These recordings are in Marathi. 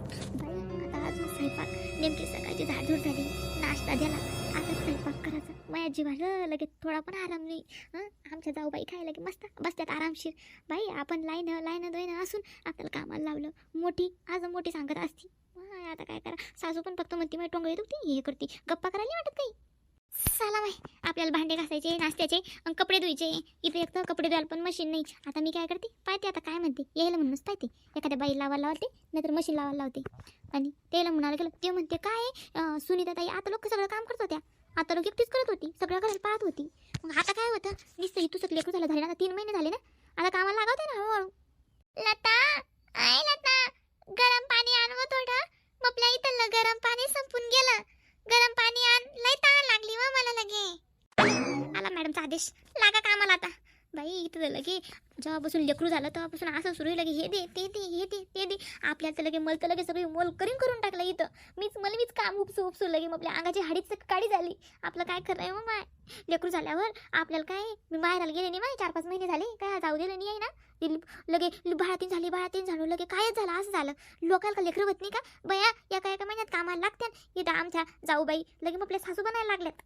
बाई आता अजून स्वयंपाक, नेमकी सकाळची झाडझूड झाली, नाश्ता झाला, आता स्वयंपाक करायचा. माझ्या जीवाला लगेच थोडा पण आराम नाही. आमच्या जाऊबाई खायला की मस्त बसत्यात आरामशीर. बाई आपण लाईन दोईन असून आपल्याला कामाला लावलं. मोठी आज मोठी सांगत असती. आता काय करा, सासू पण फक्त म्हणते माझी टोंगळी दुखती, हे करते, गप्पा करायला नाही वाटत काही. साला बाई आपल्याला भांडे घासायचे, नाश्त्याचे आणि कपडे धुवायचे. इथे एक तर कपडे धुवायला पण मशीन नाही. आता मी काय करते पाहते, आता काय म्हणते यायला म्हणूनच पाहते. एखाद्या बाई लावायला लावते, नाहीतर मशीन लावायला लावते. आणि त्याला म्हणायला गेलं ते म्हणते काय सुनीता ताई आता लोक सगळं काम करत होत्या, आता लोक एकटीच करत होती, सगळं घराला पाहत होती. मग आता काय होतं, नुसतं इथूच लेकरू झालं झाले ना, 3 महिने झाले ना, आता कामाला लागवते ना हळूहळू. लता आय लता, गरम पाणी आणवं थोडं. आपल्या इथलं गरम पाणी संपून गेलं. गरम पाणी आण, लय तहान लागली व मला लगे. आला मॅडमचा आदेश, लागा कामाला आता. बाई इथं लगे जेव्हापासून लेकरू झालं तेव्हापासून असं सुरू लगे हे दे ते दे हे दे ते दे. आपल्याला तर लगे मला तर लगे सगळी मोल करून टाकलं इथं. मीच काम उपसू लगे. मग आपल्या अंगाची हाडीच काळी झाली. आपलं काय खरं आहे मग माय, लेकरू झाल्यावर आपल्याला काय, मी बाहेर गेले नाही माय 4-5 महिने झाले, काय जाऊ दिलं नाही आहे ना. लगे बाळातीन झालो लगे कायच झालं, असं झालं. लोकांना का लेकरं होत नाही का बया, एका महिन्यात कामाला लागतात. इथं आमच्या जाऊबाई लगे मग आपल्या सासू बनायला लागल्यात.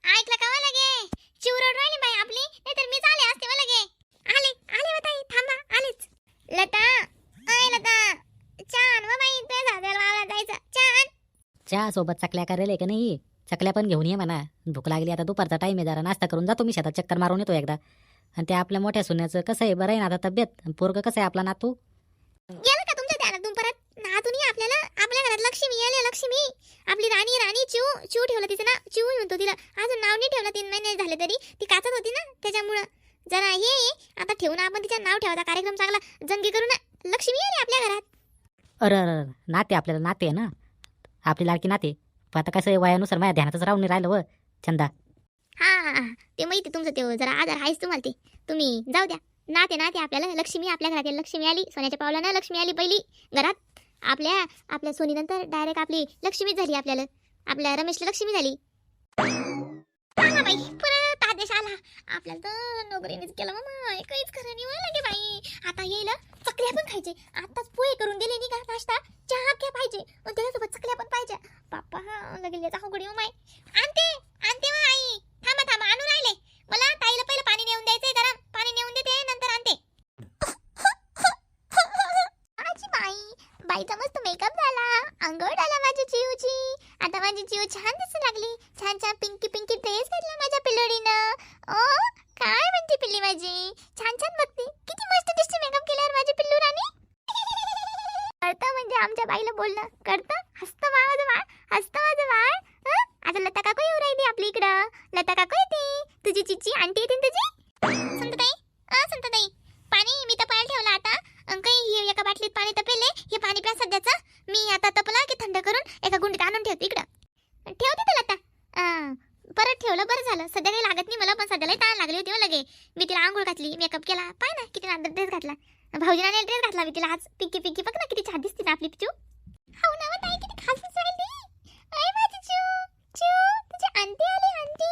ऐकलं का लगे, चिवरड राहिली बाई आपली, नाहीतर मीच आले असते लगे. आले ताई, थांबा आलेच. लता आय लता, छान व बाई ते झाडाला वावरात जायचं छान. चहा सोबत चकल्या करेल का नाही? चकल्या पण घेऊन ये म्हणा. भूक लागली आता, दुपारचा टाइम आहे, जरा नाश्ता करून जातो मी शेतात, चक्कर मारून येतो एकदा. आणि ते आपल्या मोठ्या सुन्याचं कसं आहे, बरं आहे ना आता तब्येत? पोरगं कसं आहे आपला नातू? गेलं का तुमच्या ध्यानात दुपारात? नातूनी आपल्याला आपल्या घरात लक्ष्मी आली, लक्ष्मी आपली राणी चिऊ ठेवलं तिचं नाव, चिऊ म्हणतो तिला. अजून नाव नाही ठेवलं, 3 महिने झाले तरी. ती काचत होती ना त्याच्यामुळं जरा हे आता ठेवून आपण तिचं नाव ठेवायचा कार्यक्रम चांगला जंगी करू ना. लक्ष्मी आली आपल्या घरात. अरे नाते, आपल्याला नाते आहे ना, आपली लाडकी नाते. पण आता कसं आहे, वयानुसार माझ्या ध्यानातच राहून नाही राहिलं व चंदा. हा ते माहिती तुमचं, ते जरा आधार आहेच तुम्हाला. ते तुम्ही जाऊ द्या. नाते आपल्याला लक्ष्मी आपल्या घरात लक्ष्मी आली. सोन्याच्या पावलानं लक्ष्मी आली पहिली घरात. आपल्या सोनीनंतर डायरेक्ट आपली लक्ष्मीच झाली. आपल्या रमेशला लक्ष्मी झाली. बाई परत आदेश आला. आपल्याला तर नोकरीनेच केलं मग काहीच खरं नाही लगे बाई. आता येईल चकल्या पण खायचे. आताच पोहे करून दिले नाही का, नाश्ता चहा क्या पाहिजे, त्याच्यासोबत चकल्या पण पाहिजे. बाप्पा लगेल याचा अवघड माय. आणते व आई, थांबा आणून राहिले. मला ताईला पहिलं पाणी नेऊन द्यायचंय, गरम पाणी नेऊन देते, नंतर आणते. बाईचा मस्त मेकअप झाला, अंघोळ झाला माझ्या चिऊची. आता माझी चिऊ छान दिसू लागली. छान पिंकी ड्रेस घातला माझ्या पिल्लोडीनं. काय म्हणते पिल्ली माझी, छान बघते. किती मस्त दिसते मेकअप केल्यावर माझी पिल्लू राणी. करतं म्हणजे आमच्या बाईला बोलणं करतं. हसतं माझं बाळ. आता लता काकू येऊ राहिली आपली इकडं. लता काकू येते, तुझी चिची आंटी येते तुझी. संतताई पाणी मी तपायला ठेवलं आता. काही एका बाटलीत पाणी तपेले, हे पाणी प्या सध्याचं. मी आता तपला की थंड करून एका गुंडीत आणून ठेवते इकडं. ठेवते त्याला आता. परत ठेवलं बरं झालं. सध्या काही लागत नाही मला, पण सध्याला ताण लागली होती लगे. मी तिला आंघोळ घातली, मेकअप केला. पाय ना किती नांदर ड्रेस घातला. भाऊजीने ड्रेस घातला मी तिला आज. पिंकी बघ ना किती छान दिसते ना आपली पिचू. हो ना व ताई, किती खास दिसली. अय माझी चिऊ तुझी आंटी आली. आंटी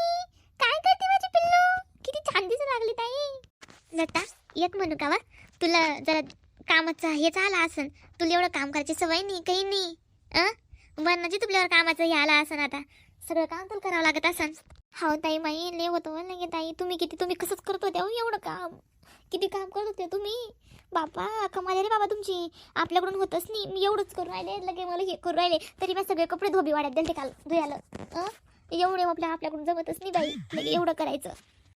काय करते माझी पिल्लू, किती छान दिसू लागली ताई. लता एक म्हणू का वा, तुला जरा कामाचं हेच आला असन. तुला एवढं काम करायची सवय नाही, काही नाही. वरणाची तुझ्यावर कामाचं हे आला असन. आता सगळं काम तुला करावं लागत असन. हो ताई माई लय होतं लगे ताई. तुम्ही कसंच करत होते एवढं काम, किती काम करत होते तुम्ही. बापा कमाल रे बाबा तुमची. आपल्याकडून होतच नाही. मी एवढंच करून राहिले लगे, मला हे करून राहिले तरी मी सगळे कपडे धोबी वाड्यात दिले काल धुयाला. एवढे आपल्याकडून जमतच नाही बाई लगे एवढं करायचं.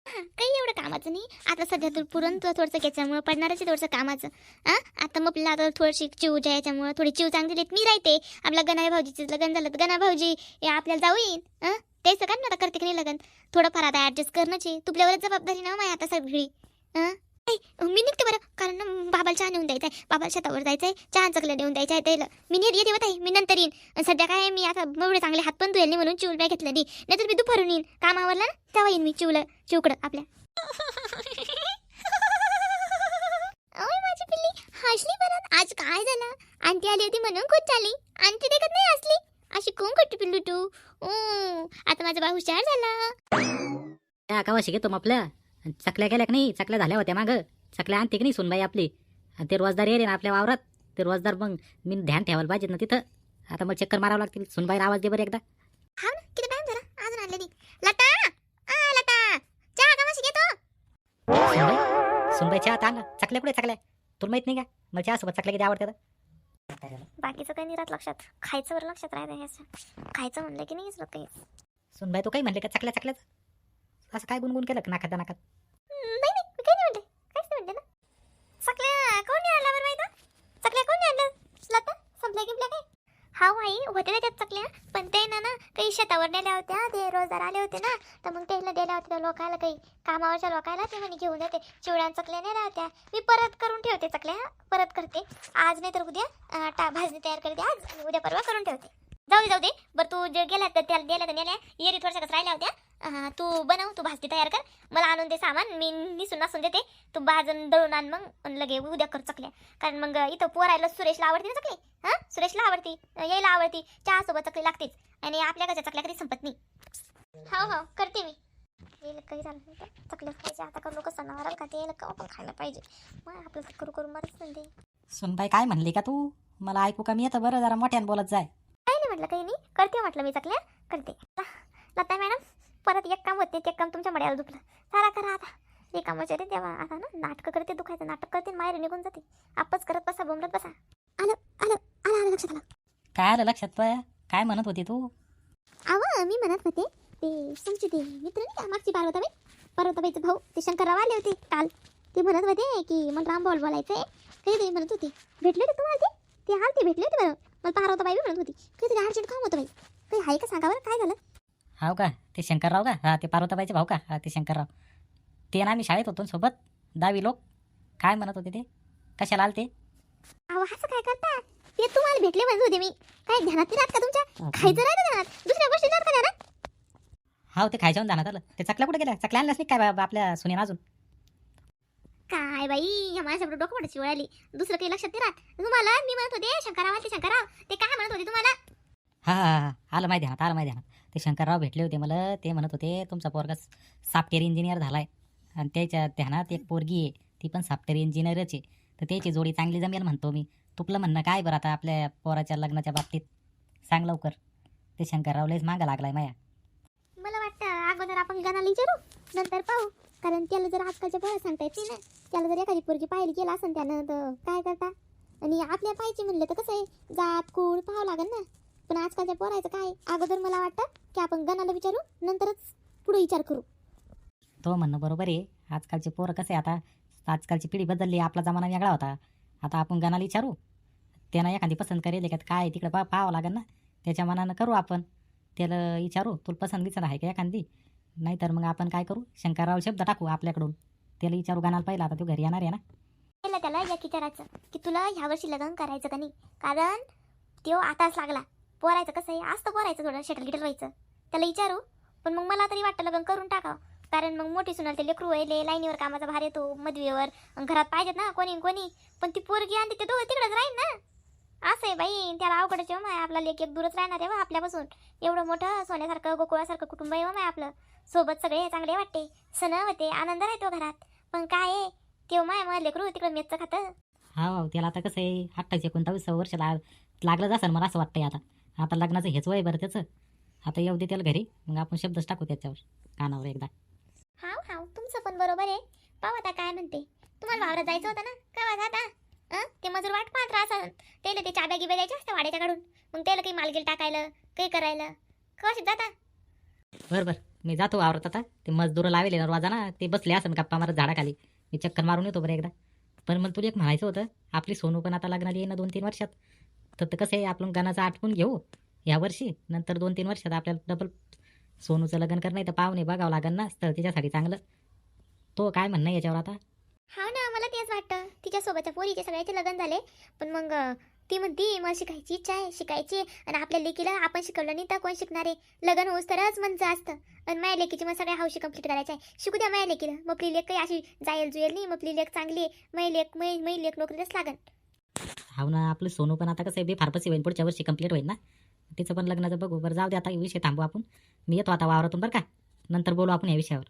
काही एवढं कामाचं नाही. आता सध्या तर पुरण थोडंसं घ्यायच्यामुळं पडणारच आहे थोडंसं कामाचं. आता मग आपल्याला आता थोडीशी चिवच्या याच्यामुळं थोडी चिव चांगली देत मी राहते. आपल्या गणा भाऊजीचं लग्न झालं तर गणा भाऊजी आपल्याला जाऊ येईन. तेच का ना आता करते की नाही लग्न, थोडंफार आता ॲडजस्ट करणंच. तुपल्यावरच जबाबदारी ना माय आता सगळी. मी निघते बरं, कारण बाबाला चहा नेऊन द्यायचा आहे, बाबाला शेतावर जायचं आहे, चहा चकल्या नेऊन द्यायचं आहे त्याला. मी येते होत आहे, मी नंतर येईन. सध्या काय मी आता एवढे चांगले हात पण धुयले म्हणून चिवल नाही घेतलं नाही, नाहीतर मी दुपारून येईन कामावरला ना, तेव्हा येईन मी चिवकडं आपल्या. माझी पिल्ली हसली परत. आज काय झालं, आंटी आली होती म्हणून खुश झाली. आंटी देखत नाही हसली, अशी कोण करते पिल्लू तू. आता माझा बाळ हुशार झाला. कावा शिकतो मग आपल्या चकल्या केल्या की नाही? चकल्या झाल्या होत्या मागं, चकल्या आणते की नाही सुनबाई आपली. आणि ते रोजदार ये रे ना आपल्या वावरात, ते रोजदार मग मी ध्यान ठेवायला पाहिजे ना तिथं. आता मग चक्कर मारावं लागतील. सुनबाईला आवाज दे बरं एकदा. हा ना, किती टाइम झाला अजून आणले नाही. लता, लता, चहा का माशी घेतो? सुनबाई चहा आता आणला. चकल्या कुठे चकल्या? तुला माहित नाही का मला चहा सोबत चकल्या किती आवडतात. बाकीचं काही नाही राहत लक्षात, खायचं वर लक्षात राहतं ह्याचं. खायचं म्हणलं की नाही काही. सुनबाई तू काही म्हणले का चकल्या चकल्याच? असं काय गुणगुण केलं का नाकात नाकात? नाही नाही, मी काही नाही म्हणते, काहीच नाही म्हणते ना. चकल्या कोण नाही आणला बरं माहिती? चकल्या कोण नाही आणलं? लता, संपल्या गिपल्या काय? हा आई, होते त्याच्यात चकल्या, पण ते ना काही शेतावर नेल्या होत्या. ते रोजदार आले होते ना, तर मग त्याला दिल्या होत्या त्या लोकायला, काही कामावरच्या लोकायला. ते म्हणे घेऊन येते. चिवड्या चकल्या नेल्या होत्या. मी परत करून ठेवते चकल्या, परत करते आज, नाही तर उद्या भाजणी तयार करते आज, आणि उद्या परवा करून ठेवते. जाऊ दे बरं. तू जे गेला तर त्याला दिल्या तर नेल्या, येरी थोड्याशा राहिल्या होत्या. तू बनव, तू भाजती तयार कर, मला आणून दे सामान, मी निसून नासून देते. तू भाजून दळून आण मग लगे उद्या कर चकल्या. कारण मग इथं पोरायला सुरेशला आवडते ना चकली. हां, सुरेशला आवडती, यायला आवडती. चहासोबत चकली लागतेच, आणि आपल्या घरच्या चकल्या कधी संपत नाही. हो करते मी. येईल काही झालं नाही तर चकल्या खायचे आता. करू लोक सणावाराला खाते, यायला का पण खायला पाहिजे. मग आपलं करू करू मरच नाही ते. सुनबाई काय म्हणली का तू? मला ऐकू कमी येतं बरं, जरा मोठ्यानं बोलत जाय. काही नाही म्हटलं, काही नाही. करते म्हटलं मी चकल्या, करते. लता मॅडम, परत एक काम होते, ते काम तुमच्या मड्याला दुखलं. सारा करा आता. हे कामाचे रे तेव्हा आता ना, नाटकं करते, दुखायचं नाटक करते, माहेर निघून जाते. आपच करत बसा, बोंबलत बसा. आलं आलं आलं आलं लक्षात आलं. काय आलं लक्षात तुया? काय म्हणत होती तू? मी म्हणत होते, ते तुमचे ते मित्र नाही का मागची पार्वताबाईचे भाऊ, ते शंकरराव आले होते काल. ते म्हणत होते की मला रामभाऊ बोलायचंय. काही म्हणत होते, भेटले होते तुम्हाला? ते हाल ते भेटले होते बरं. मला पार्वताबाई बी म्हणत होती काहीतरी अर्जंट काम होतं बाई. काही आहे का सांगा बरं, काय झालं? हाव का, ते शंकरराव का? हा, ते पार्वताबाईचे भाऊ का? हा, ते शंकरराव. ते ना, आम्ही शाळेत होतो सोबत 10वी लोक. काय म्हणत होते ते? कशाला आलते? अहो असं काय करता? ते तुम्हाला भेटले म्हणत होते मी. काय ध्यानात नाही राहत का तुमच्या? खायचं राहतं ध्यानात, दुसऱ्या गोष्टी राहत का ध्यानात? हाव, ते खायच्याहून जाणार आलं. ते चकल्या कुठे गेल्या? चकल्या आणल्यास नाही काय आपल्या सुनेनं अजून? काय बाई, या माझ्यासमोर डोकं पडत शिवाळी. दुसरं काही लक्षात नाही राहत तुम्हाला. मी म्हणत होते शंकरराव, ते काय म्हणत होते तुम्हाला? हा हा हा, आलं माहिती ध्यानात, आलं माहिती ध्यानात. ते शंकरराव भेटले होते मला. ते म्हणत होते तुमचा पोरगा सॉफ्टवेअर इंजिनियर झालाय, आणि त्याच्या ध्यानात एक पोरगी आहे, ती पण सॉफ्टवेअर इंजिनियरच आहे. तर त्याची जोडी चांगली जमेल म्हणतो मी. तुपलं म्हणणं काय बरं आता आपल्या पोराच्या लग्नाच्या बाबतीत? सांग लवकर. ते शंकरराव लयच मागं लागलाय माया. मला वाटतं अगोदर आपण गणाला विचारू, नंतर पाहू. कारण त्याला जर आजकालच्या पोरं सांगता येते ना, त्याला जर एखादी पोरगी पाहिली गेला असेल त्यानं, तर काय करता? आणि आपल्या पाहिजे म्हणलं तर कसं आहे, जात कूड पाहावं लागेल ना. पण आजकालच्या पोरायचं काय, अगोदर मला वाटतं की आपण गणाला विचारू, नंतरच पुढे विचार करू. तो म्हणणं बरोबर आहे. आजकालचे पोरं कसं आहे, आता आजकालची पिढी बदलली, आपला जमाना वेगळा होता. आता आपण गणाला विचारू, त्यानं एखादी पसंत करेल का काय तिकडं पाहावं लागेल ना. त्याच्या मनानं करू आपण. त्याला विचारू, तुला पसंत विचार आहे का एखादी? नाहीतर मग आपण काय करू, शंकरराव शब्द टाकू आपल्याकडून. त्याला विचारू गणाला पहिला. आता तो घरी येणार आहे ना. त्याला या विचारायचं की तुला ह्या वर्षी लग्न करायचं का नाही. कारण तो आताच लागला. पोरायचं कसं आहे, आज तर पोरायचं थोडं शेटल गिटल व्हायचं. त्याला विचारू, पण मग मला तरी वाटतं लग्न करून टाकावं. कारण मग मोठी सुनाल ते लेकरू व्हायले, लाईनीवर कामाचा भार येतो, मदवीवर घरात पाहिजेत ना कोणी कोणी. पण ती पोरगी आणि ते दोघं तिकडंच राहील ना. असं आहे बाई, त्याला अवघडच आहे. माय आपला लेक एक दूरच राहणार आहे आपल्यापासून. एवढं मोठं सोन्यासारखं गोकुळासारखं कुटुंब आहे माय आपलं. सोबत सगळे चांगले वाटते, सण होते, आनंद राहतो घरात. पण काय आहे, तेव्हा माय लेकरू तिकडं मेचं खातं. हा, त्याला आता कसं आहे, 28-29 वर्ष लागलंच असेल मला असं वाटतंय. आता लग्नाचं हेच वय बरं त्याचं. आता येऊ दे त्याला घरी, मग आपण शब्दच टाकू त्याच्यावर कानावर एकदा. हाव तुमचं पण बरोबर आहे. पाहू आता काय म्हणते. तुम्हाला वावरात जायचं होतं ना, काय जाता? ते मजूर वाट पाहत राहतात. त्याला ते चाब्या गिब्या द्यायच्या असते वाड्याच्या काढून. मग त्याला काही मालगील टाकायला, काही करायला कशी जाता? बरं मी जातो वावरत. आता ते मजदूर लावेले ना रोजाना, ते बसले असं गप्पा मारत झाडाखाली. मी चक्कर मारून येतो बरं एकदा. पण मग तुला एक म्हणायचं होतं, आपली सोनू पण आता लग्नाला येईन 2-3 वर्षात. तर कसं आहे, आपण गणाचं आटपून घेऊ या वर्षी, नंतर 2-3 वर्षात आपल्याला डबल सोनूचं लग्न करणं. तर पाहुणे बघावं लागेल ना स्थळ तिच्यासाठी चांगलं. तो काय म्हणणं याच्यावर आता? हा ना, मला तेच वाटतं. तिच्या सोबतच्या पोरीचे सगळ्याचे लग्न झाले, पण मग ती म्हणती मला शिकायची इच्छा आहे, शिकायची. आणि आपल्या लेकीला आपण शिकवलं नाही तर कोण शिकणार आहे? लग्न होऊस तरच म्हणचं असतं. आणि माझ्या लेकीची मग सगळ्या हौशी कंप्लीट करायच्या आहे. शिकू द्या माझ्या लेकीला. मग आपली लेक काही अशी जायल जुयल नाही. मग आपली लेक चांगली आहे. मै लेक नोकरीलाच लागन. हाव ना, आपलं सोनू पण आता कसं आहे, फार्मसी होईल पुढच्या वर्षी कंप्लीट होईल ना. तिचं पण लग्नाचं बघू. बरं जाऊ दे, आता विषय थांबू आपण. मी येतो आता वावरातून बरं का. नंतर बोलू आपण या विषयावर.